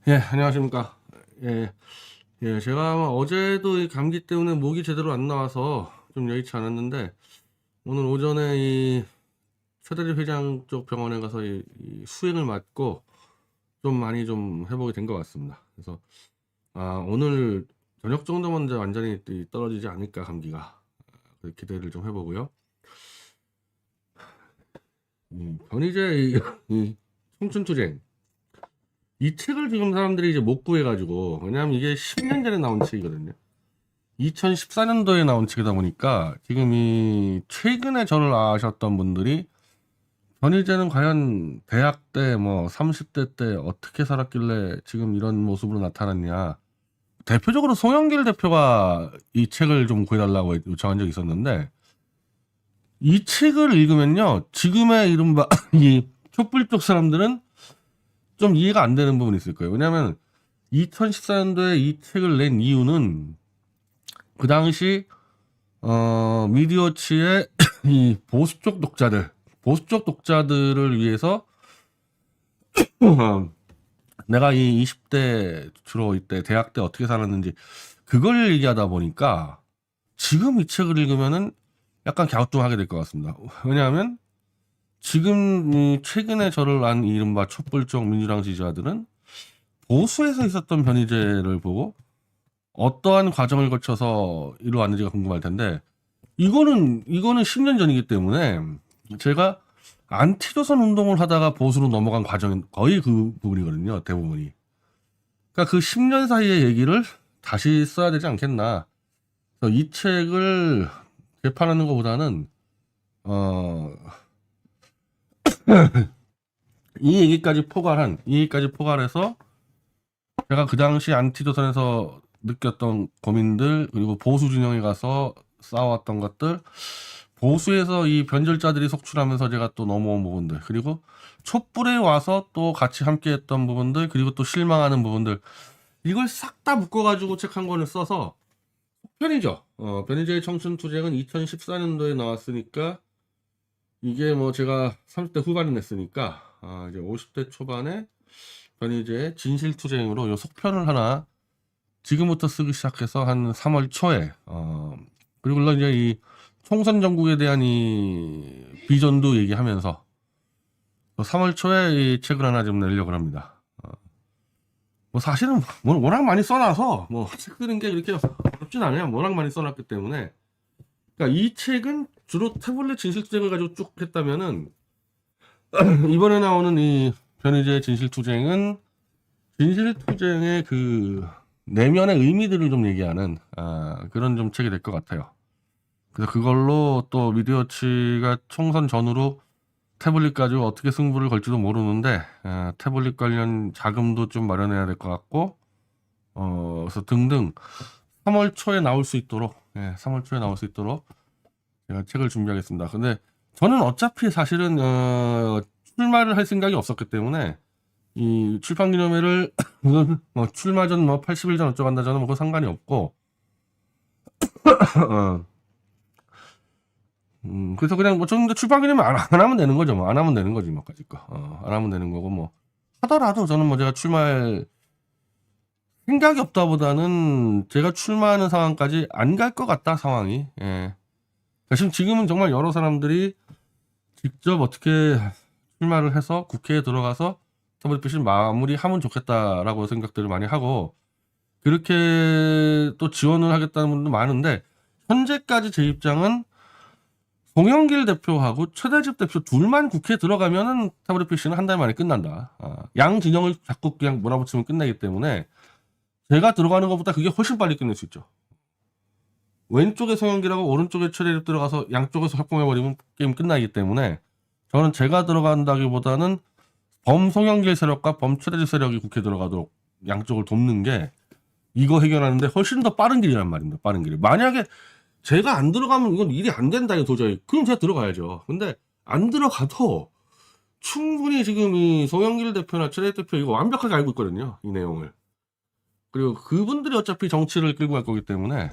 예, 안녕하십니까. 예, 예, 제가 어제도 이 감기 때문에 목이 제대로 안 나와서 좀 여의치 않았는데, 오늘 오전에 이 최대리 회장 쪽 병원에 가서 이 수행을 맞고 좀 많이 좀 회복이 된 것 같습니다. 그래서, 오늘 저녁 정도면 이제 완전히 떨어지지 않을까, 감기가. 그래서 기대를 좀 해보고요. 변희재 이 청춘투쟁. 이 책을 지금 사람들이 이제 못 구해가지고, 왜냐하면 이게 10년 전에 나온 책이거든요. 2014년도에 나온 책이다 보니까 지금 이 최근에 저를 아셨던 분들이 변희재는 과연 대학 때 뭐 30대 때 어떻게 살았길래 지금 이런 모습으로 나타났냐. 대표적으로 송영길 대표가 이 책을 좀 구해달라고 요청한 적이 있었는데, 이 책을 읽으면요, 지금의 이른바 이 촛불 쪽 사람들은 좀 이해가 안 되는 부분이 있을 거예요. 왜냐하면 2014년도에 이 책을 낸 이유는 그 당시 미디어치의 이 보수 쪽 독자들을 위해서 내가 이 20대 주로 이때 대학 때 어떻게 살았는지 그걸 얘기하다 보니까 지금 이 책을 읽으면은 약간 갸우뚱하게 될 것 같습니다. 왜냐하면 지금 이 최근에 저를 안 이른바 촛불 쪽 민주당 지지자들은 보수에서 있었던 변희재를 보고 어떠한 과정을 거쳐서 이루어왔는지가 궁금할 텐데, 이거는 10년 전이기 때문에 제가 안티조선 운동을 하다가 보수로 넘어간 과정은 거의 그 부분이거든요. 대부분이. 그러니까 그 10년 사이의 얘기를 다시 써야 되지 않겠나. 그래서 이 책을 개판하는 것보다는 어, 이 얘기까지 포괄해서 제가 그 당시 안티조선에서 느꼈던 고민들, 그리고 보수 진영에 가서 싸웠던 것들, 보수에서 이 변절자들이 속출하면서 제가 또 넘어온 부분들, 그리고 촛불에 와서 또 같이 함께 했던 부분들, 그리고 또 실망하는 부분들, 이걸 싹 다 묶어가지고 책 한 권을 써서 편이죠. 변희재의 청춘투쟁은 2014년도에 나왔으니까, 이게 뭐 제가 30대 후반에 냈으니까, 이제 50대 초반에 변희재의 진실투쟁으로 요 속편을 하나 지금부터 쓰기 시작해서 한 3월 초에, 그리고 물론 이제 이 총선 전국에 대한 이 비전도 얘기하면서 3월 초에 이 책을 하나 좀 내려고 합니다. 뭐 사실은 뭐 워낙 많이 써놔서 뭐 책 쓰는 게 그렇게 어렵진 않아요. 워낙 많이 써놨기 때문에. 그러니까 이 책은 주로 태블릿 진실투쟁을 가지고 쭉 했다면은 이번에 나오는 이 변희재의 진실투쟁은 진실투쟁의 그 내면의 의미들을 좀 얘기하는 그런 좀 책이 될 것 같아요. 그래서 그걸로 또 미디어치가 총선 전후로 태블릿 가지고 어떻게 승부를 걸지도 모르는데, 태블릿 관련 자금도 좀 마련해야 될 것 같고, 그래서 등등 3월 초에 나올 수 있도록, 3월 초에 나올 수 있도록 제가 책을 준비하겠습니다. 근데 저는 어차피 사실은 출마를 할 생각이 없었기 때문에 이 출판기념회를 뭐 출마 전 뭐 80일 전 어쩌고 한다 저는 뭐 그거 상관이 없고, 어, 그래서 그냥 뭐 저는 출판기념회 안 하면 되는 거죠. 뭐 안 하면 되는 거지 뭐까짓 거. 안 하면 되는 거고, 뭐 하더라도 저는 뭐 제가 출마할 생각이 없다보다는 제가 출마하는 상황까지 안 갈 것 같다, 상황이. 예. 그러니까 지금은 정말 여러 사람들이 직접 어떻게 출마를 해서 국회에 들어가서 터블릿pit을 마무리하면 좋겠다라고 생각들을 많이 하고, 그렇게 또 지원을 하겠다는 분도 많은데, 현재까지 제 입장은 송영길 대표하고 최대집 대표 둘만 국회에 들어가면은 터블릿pit는 한 달 만에 끝난다. 양 진영을 자꾸 그냥 몰아붙이면 끝나기 때문에 제가 들어가는 것보다 그게 훨씬 빨리 끝낼 수 있죠. 왼쪽에 송영길하고 오른쪽에 최대집 들어가서 양쪽에서 협공해버리면 게임 끝나기 때문에 저는 제가 들어간다기보다는 범송영길 세력과 범최대집 세력이 국회에 들어가도록 양쪽을 돕는 게 이거 해결하는데 훨씬 더 빠른 길이란 말입니다. 빠른 길이. 만약에 제가 안 들어가면 이건 일이 안 된다니 도저히. 그럼 제가 들어가야죠. 근데 안 들어가도 충분히 지금 이 송영길 대표나 최대집 대표 이거 완벽하게 알고 있거든요. 이 내용을. 그리고 그분들이 어차피 정치를 끌고 갈 거기 때문에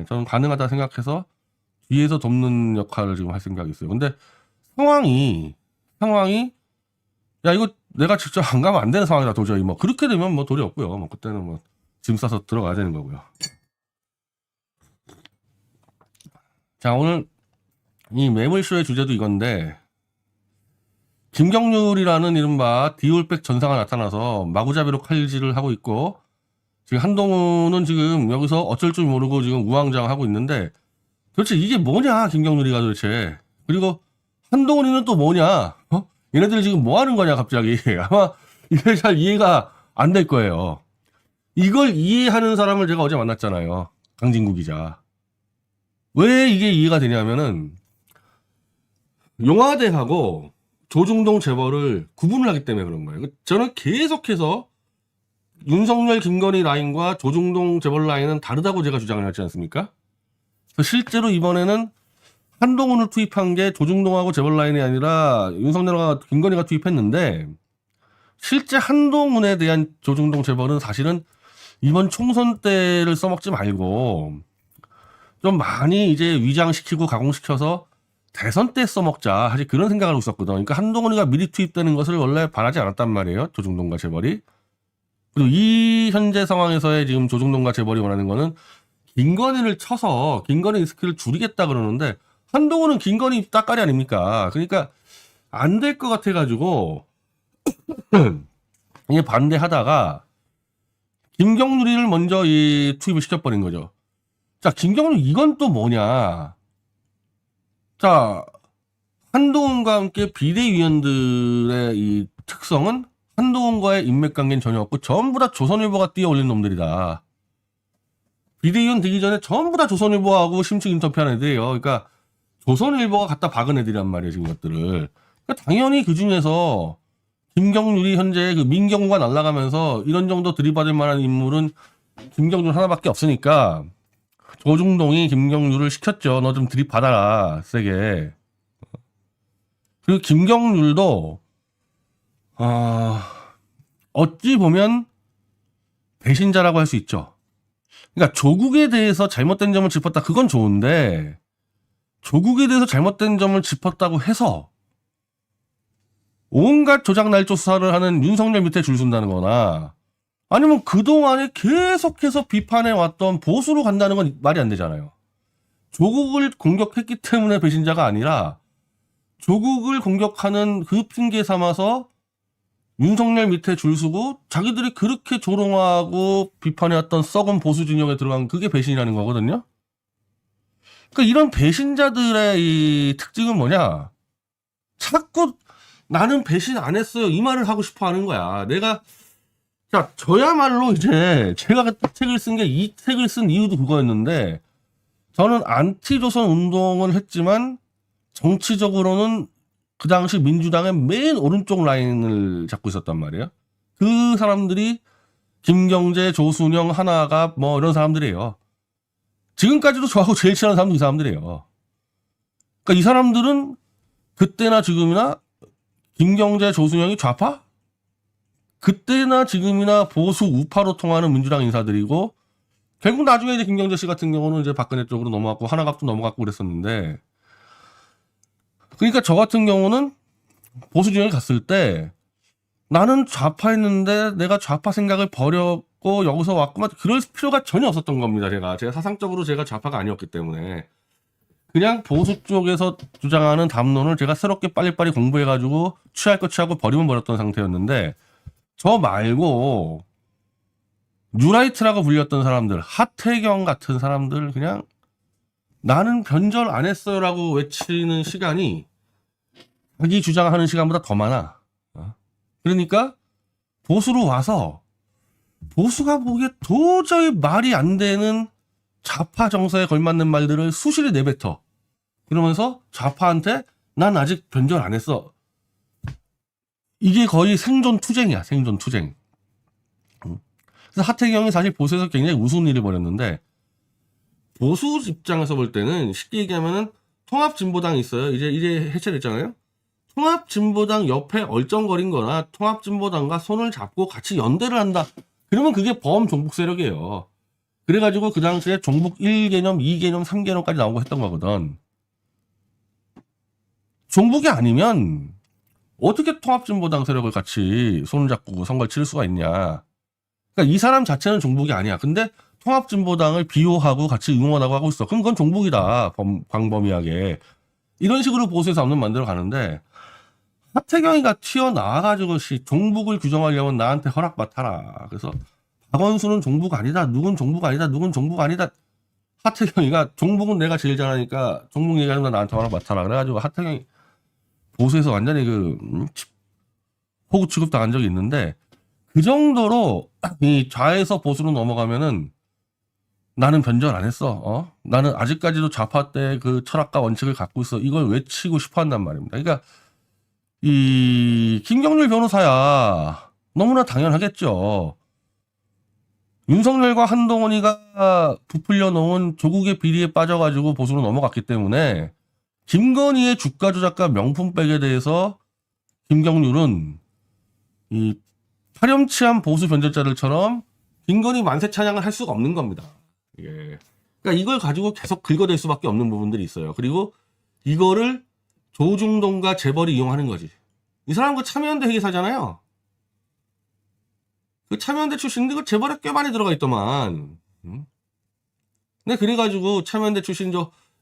저는 가능하다 생각해서 뒤에서 돕는 역할을 지금 할 생각이 있어요. 근데 상황이 야 이거 내가 직접 안 가면 안 되는 상황이라 도저히 뭐 그렇게 되면 뭐 도리 없고요. 뭐 그때는 뭐 짐 싸서 들어가야 되는 거고요. 자, 오늘 이 매물쇼의 주제도 이건데 김경률이라는 이른바 디올백 전사가 나타나서 마구잡이로 칼질을 하고 있고 지금 한동훈은 지금 여기서 어쩔 줄 모르고 지금 우왕좌왕하고 있는데 도대체 이게 뭐냐 김경률이가 도대체. 그리고 한동훈이는 또 뭐냐. 얘네들 지금 뭐 하는 거냐 갑자기. 아마 이게 잘 이해가 안 될 거예요. 이걸 이해하는 사람을 제가 어제 만났잖아요. 강진구 기자. 왜 이게 이해가 되냐면은 용화대하고 조중동 재벌을 구분을 하기 때문에 그런 거예요. 저는 계속해서 윤석열 김건희 라인과 조중동 재벌 라인은 다르다고 제가 주장을 하지 않습니까? 실제로 이번에는 한동훈을 투입한 게 조중동하고 재벌 라인이 아니라 윤석열과 김건희가 투입했는데 실제 한동훈에 대한 조중동 재벌은 사실은 이번 총선 때를 써먹지 말고 좀 많이 이제 위장시키고 가공시켜서 대선 때 써먹자 사실 그런 생각을 하고 있었거든. 그러니까 한동훈이가 미리 투입되는 것을 원래 바라지 않았단 말이에요. 조중동과 재벌이. 그리고 이 현재 상황에서의 지금 조중동과 재벌이 원하는 거는 김건희를 쳐서 김건희 리스크를 줄이겠다 그러는데 한동훈은 김건희 따까리 아닙니까? 그러니까 안 될 것 같아가지고 이게 반대하다가 김경률이를 먼저 이 투입을 시켜버린 거죠. 자, 김경률 이건 또 뭐냐? 자, 한동훈과 함께 비대위원들의 이 특성은 한동훈과의 인맥관계는 전혀 없고 전부 다 조선일보가 띄어올린 놈들이다. 비대위원 되기 전에 전부 다 조선일보하고 심층 인터뷰한 애들이에요. 그러니까 조선일보가 갖다 박은 애들이란 말이에요, 지금 것들을. 그러니까 당연히 그 중에서 김경률이 현재 그 민경우가 날아가면서 이런 정도 들이받을 만한 인물은 김경률 하나밖에 없으니까 조중동이 김경률을 시켰죠. 너 좀 들이받아라, 세게. 그리고 김경률도 어찌 보면 배신자라고 할 수 있죠. 그러니까 조국에 대해서 잘못된 점을 짚었다. 그건 좋은데 조국에 대해서 잘못된 점을 짚었다고 해서 온갖 조작 날조 수사를 하는 윤석열 밑에 줄 선다는 거나 아니면 그동안에 계속해서 비판해 왔던 보수로 간다는 건 말이 안 되잖아요. 조국을 공격했기 때문에 배신자가 아니라 조국을 공격하는 그 핑계 삼아서 윤석열 밑에 줄 서고 자기들이 그렇게 조롱하고 비판해왔던 썩은 보수 진영에 들어간 그게 배신이라는 거거든요. 그러니까 이런 배신자들의 이 특징은 뭐냐? 자꾸 나는 배신 안 했어요 이 말을 하고 싶어 하는 거야. 자, 저야말로 이제 제가 책을 쓴 게 이 책을 쓴 이유도 그거였는데 저는 안티조선 운동을 했지만 정치적으로는 그 당시 민주당의 맨 오른쪽 라인을 잡고 있었단 말이에요. 그 사람들이 김경재, 조순영, 하나가 뭐 이런 사람들이에요. 지금까지도 저하고 제일 친한 사람도 이 사람들이에요. 그러니까 이 사람들은 그때나 지금이나 김경재, 조순영이 좌파? 그때나 지금이나 보수 우파로 통하는 민주당 인사들이고 결국 나중에 이제 김경재 씨 같은 경우는 이제 박근혜 쪽으로 넘어갔고 하나갑도 넘어갔고 그랬었는데 그러니까 저 같은 경우는 보수 진영에 갔을 때 나는 좌파였는데 내가 좌파 생각을 버렸고 여기서 왔구만 그럴 필요가 전혀 없었던 겁니다. 제가 사상적으로 제가 좌파가 아니었기 때문에 그냥 보수 쪽에서 주장하는 담론을 제가 새롭게 빨리빨리 공부해가지고 취할 거 취하고 버리면 버렸던 상태였는데 저 말고 뉴라이트라고 불렸던 사람들 하태경 같은 사람들 그냥 나는 변절 안 했어요라고 외치는 시간이 자기 주장하는 시간보다 더 많아. 그러니까 보수로 와서 보수가 보기에 도저히 말이 안 되는 좌파 정서에 걸맞는 말들을 수시로 내뱉어. 그러면서 좌파한테 난 아직 변절 안 했어. 이게 거의 생존 투쟁이야. 생존 투쟁. 그래서 하태경이 사실 보수에서 굉장히 우스운 일을 벌였는데 보수 입장에서 볼 때는 쉽게 얘기하면은 통합진보당이 있어요. 이제 해체됐잖아요. 통합진보당 옆에 얼쩡거린 거나 통합진보당과 손을 잡고 같이 연대를 한다. 그러면 그게 범종북 세력이에요. 그래가지고 그 당시에 종북 1개념, 2개념, 3개념까지 나오고 했던 거거든. 종북이 아니면 어떻게 통합진보당 세력을 같이 손을 잡고 선거를 치를 수가 있냐. 그러니까 이 사람 자체는 종북이 아니야. 근데 통합진보당을 비호하고 같이 응원하고 하고 있어. 그럼 그건 종북이다. 광범위하게. 이런 식으로 보수에서 앞론 만들어 가는데 하태경이가 튀어나와가지고 종북을 규정하려면 나한테 허락 맡아라. 그래서 박원순은 종북 아니다. 누군 종북 아니다. 누군 종북 아니다. 하태경이가 종북은 내가 제일 잘하니까 종북 얘기하면 나한테 허락 맡아라. 그래가지고 하태경이 보수에서 완전히 호구 취급당한 적이 있는데 그 정도로 이 좌에서 보수로 넘어가면은 나는 변절 안 했어. 나는 아직까지도 좌파 때 그 철학과 원칙을 갖고 있어. 이걸 외치고 싶어 한단 말입니다. 그러니까 이 김경률 변호사야 너무나 당연하겠죠. 윤석열과 한동훈이가 부풀려 놓은 조국의 비리에 빠져가지고 보수로 넘어갔기 때문에 김건희의 주가 조작과 명품백에 대해서 김경률은 이 파렴치한 보수 변절자들처럼 김건희 만세 찬양을 할 수가 없는 겁니다. 예. 그러니까 이걸 가지고 계속 긁어댈 수밖에 없는 부분들이 있어요. 그리고 이거를 조중동과 재벌이 이용하는 거지. 이 사람 그 참여연대 회계사잖아요. 그 참여연대 출신인데 그 재벌에 꽤 많이 들어가 있더만. 근데 그래가지고 참여연대 출신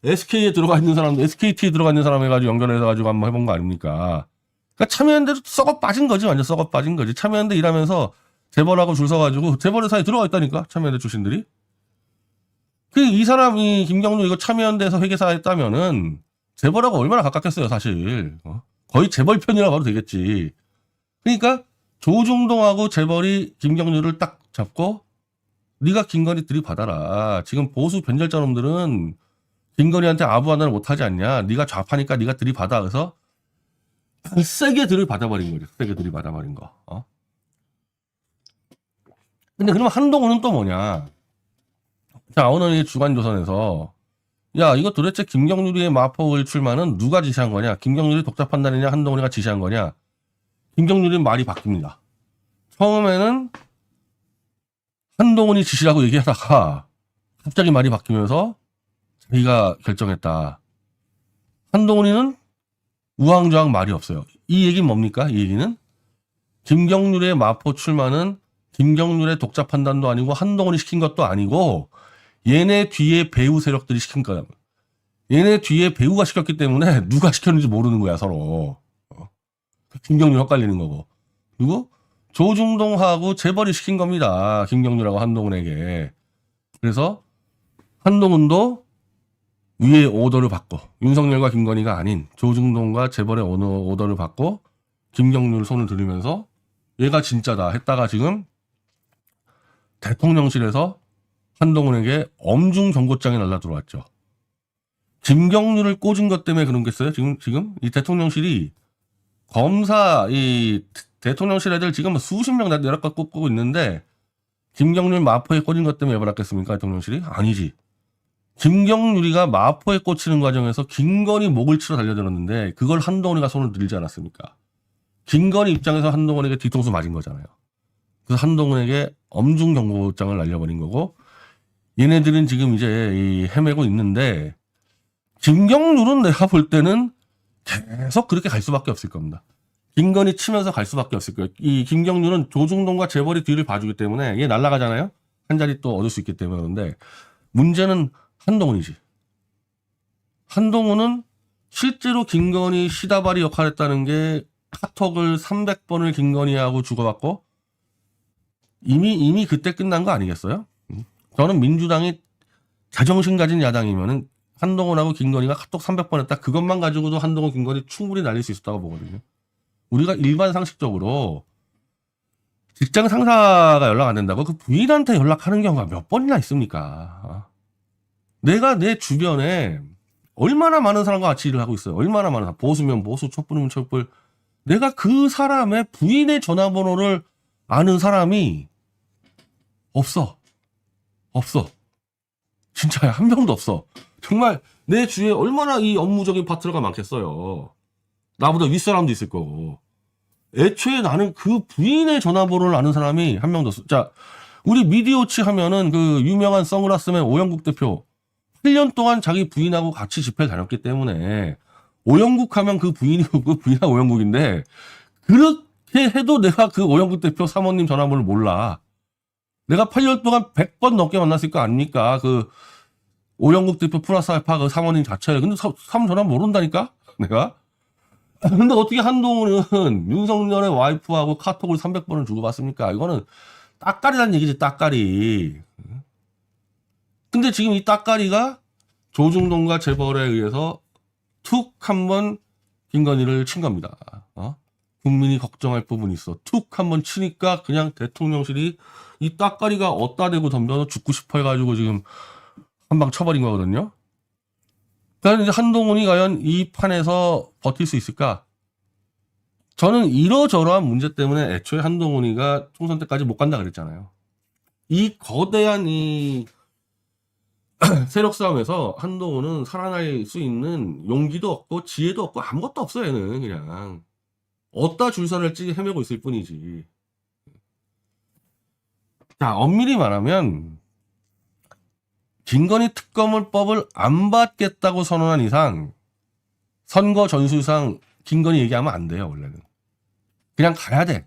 SK에 들어가 있는 사람도 SKT에 들어가 있는 사람 해가지고 연결해가지고 한번 해본 거 아닙니까? 그러니까 참여연대도 썩어 빠진 거지. 완전 썩어 빠진 거지. 참여연대 일하면서 재벌하고 줄 서가지고 재벌 회사에 들어가 있다니까. 참여연대 출신들이. 이 사람이 김경률 이거 참여연대에서 회계사 했다면은 재벌하고 얼마나 가깝겠어요, 사실. 거의 재벌 편이라고 봐도 되겠지. 그러니까 조중동하고 재벌이 김경률을 딱 잡고 네가 김건희 들이받아라. 지금 보수 변절자 놈들은 김건희한테 아부 하나를 못하지 않냐. 네가 좌파니까 네가 들이받아. 그래서 세게 들이받아버린 거지. 세게 들이받아버린 거. 근데 그러면 한동훈은 또 뭐냐. 자, 오늘 주간조선에서 야, 이거 도대체 김경률이의 마포의 출마는 누가 지시한 거냐? 김경률이 독자 판단이냐? 한동훈이가 지시한 거냐? 김경률이 말이 바뀝니다. 처음에는 한동훈이 지시라고 얘기하다가 갑자기 말이 바뀌면서 자기가 결정했다. 한동훈이는 우왕좌왕 말이 없어요. 이 얘기는 뭡니까? 이 얘기는 김경률의 마포 출마는 김경률의 독자 판단도 아니고 한동훈이 시킨 것도 아니고 얘네 뒤에 배우 세력들이 시킨 거야. 얘네 뒤에 배우가 시켰기 때문에 누가 시켰는지 모르는 거야, 서로. 김경률 헷갈리는 거고. 그리고 조중동하고 재벌이 시킨 겁니다. 김경률하고 한동훈에게. 그래서 한동훈도 위에 오더를 받고 윤석열과 김건희가 아닌 조중동과 재벌의 오더를 받고 김경률 손을 들이면서 얘가 진짜다 했다가 지금 대통령실에서 한동훈에게 엄중 경고장이 날라 들어왔죠. 김경률을 꽂은 것 때문에 그런 겠어요? 지금 이 대통령실이 검사 이 대통령실 애들 지금 수십 명 내려가 꽂고 있는데 김경률 마포에 꽂은 것 때문에 왜 받았겠습니까? 대통령실이? 아니지. 김경률이가 마포에 꽂히는 과정에서 김건희 목을 치러 달려들었는데 그걸 한동훈이가 손을 들지 않았습니까? 김건희 입장에서 한동훈에게 뒤통수 맞은 거잖아요. 그래서 한동훈에게 엄중 경고장을 날려버린 거고 얘네들은 지금 이제 헤매고 있는데 김경률은 내가 볼 때는 계속 그렇게 갈 수밖에 없을 겁니다. 김건희 치면서 갈 수밖에 없을 거예요. 이 김경률은 조중동과 재벌이 뒤를 봐주기 때문에 얘 날아가잖아요. 한 자리 또 얻을 수 있기 때문에. 그런데 문제는 한동훈이지. 한동훈은 실제로 김건희 시다바리 역할을 했다는 게 카톡을 300번을 김건희하고 주고받고 이미 그때 끝난 거 아니겠어요? 저는 민주당이 자정신 가진 야당이면은 한동훈하고 김건희가 카톡 300번 했다. 그것만 가지고도 한동훈, 김건희 충분히 날릴 수 있었다고 보거든요. 우리가 일반 상식적으로 직장 상사가 연락 안 된다고 그 부인한테 연락하는 경우가 몇 번이나 있습니까? 내가 내 주변에 얼마나 많은 사람과 같이 일을 하고 있어요. 얼마나 많은 사람. 보수면 보수, 촛불이면 촛불. 내가 그 사람의 부인의 전화번호를 아는 사람이 없어. 진짜야. 한 명도 없어. 정말 내 주위에 얼마나 이 업무적인 파트너가 많겠어요. 나보다 윗사람도 있을 거고. 애초에 나는 그 부인의 전화번호를 아는 사람이 한 명도 없어. 자, 우리 미디어치 하면은 그 유명한 선글라스맨 오영국 대표 8년 동안 자기 부인하고 같이 집회 다녔기 때문에 오영국 하면 그 부인이 오영국인데, 그렇게 해도 내가 그 오영국 대표 사모님 전화번호를 몰라. 내가 8년 동안 100번 넘게 만났을 거 아닙니까? 그 오영국 대표 플러스 알파 그 사모님 자체를. 근데 사모님 전화 모른다니까? 내가? 근데 어떻게 한동훈은 윤석열의 와이프하고 카톡을 300번을 주고받습니까? 이거는 따까리란 얘기지, 따까리. 근데 지금 이 따까리가 조중동과 재벌에 의해서 툭 한번 김건희를 친 겁니다. 국민이 걱정할 부분이 있어. 툭 한번 치니까 그냥 대통령실이 이 따까리가 어디다 대고 덤벼서 죽고 싶어 해가지고 지금 한 방 쳐버린 거거든요. 그러니까 이제 한동훈이 과연 이 판에서 버틸 수 있을까? 저는 이러저러한 문제 때문에 애초에 한동훈이가 총선 때까지 못 간다 그랬잖아요. 이 거대한 이 세력 싸움에서 한동훈은 살아날 수 있는 용기도 없고 지혜도 없고 아무것도 없어. 얘는 그냥 어디다 줄 서를 헤매고 있을 뿐이지. 자, 엄밀히 말하면 김건희 특검법을 안 받겠다고 선언한 이상 선거 전술상 김건희 얘기하면 안 돼요. 원래는 그냥 가야 돼.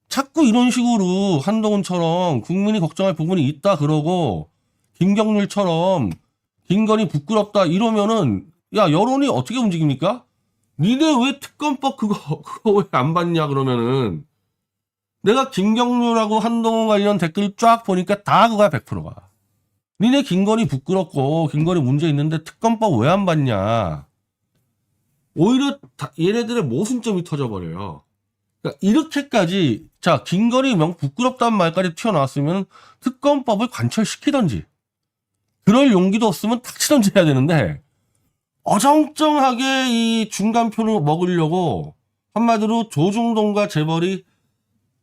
자꾸 이런 식으로 한동훈처럼 국민이 걱정할 부분이 있다 그러고 김경률처럼 김건희 부끄럽다 이러면은 야, 여론이 어떻게 움직입니까? 니네 왜 특검법 그거 왜 안 받냐 그러면은 내가 김경률하고 한동훈 관련 댓글 쫙 보니까 다 그거야. 100%가. 니네 김건희 부끄럽고 김건희 문제 있는데 특검법 왜 안 받냐. 오히려 얘네들의 모순점이 터져버려요. 그러니까 이렇게까지 자 김건희 부끄럽다는 말까지 튀어나왔으면 특검법을 관철시키던지 그럴 용기도 없으면 탁 치던지 해야 되는데 어정쩡하게 이 중간표를 먹으려고 한마디로 조중동과 재벌이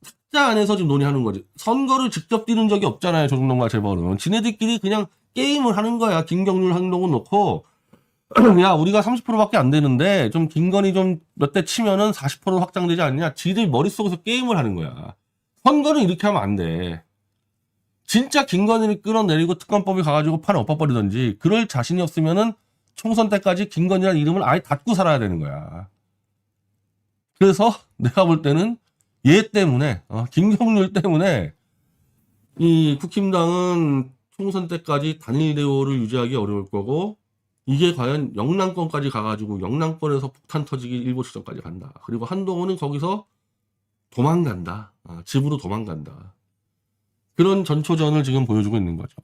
탁자 안에서 지금 논의하는 거지. 선거를 직접 뛰는 적이 없잖아요. 조중동과 재벌은. 지네들끼리 그냥 게임을 하는 거야. 김경률 한동훈 놓고 야 우리가 30%밖에 안 되는데 좀 김건희 좀 몇 대 치면은 40% 확장되지 않냐. 지들 머릿속에서 게임을 하는 거야. 선거는 이렇게 하면 안 돼. 진짜 김건희를 끌어내리고 특검법이 가가지고 판을 엎어버리던지 그럴 자신이 없으면은 총선 때까지 김건희라는 이름을 아예 닫고 살아야 되는 거야. 그래서 내가 볼 때는 얘 때문에 김경률 때문에 이 국힘당은 총선 때까지 단일 대우를 유지하기 어려울 거고 이게 과연 영남권까지 가가지고 영남권에서 폭탄 터지기 일보 직전까지 간다. 그리고 한동훈은 거기서 도망간다. 집으로 도망간다. 그런 전초전을 지금 보여주고 있는 거죠.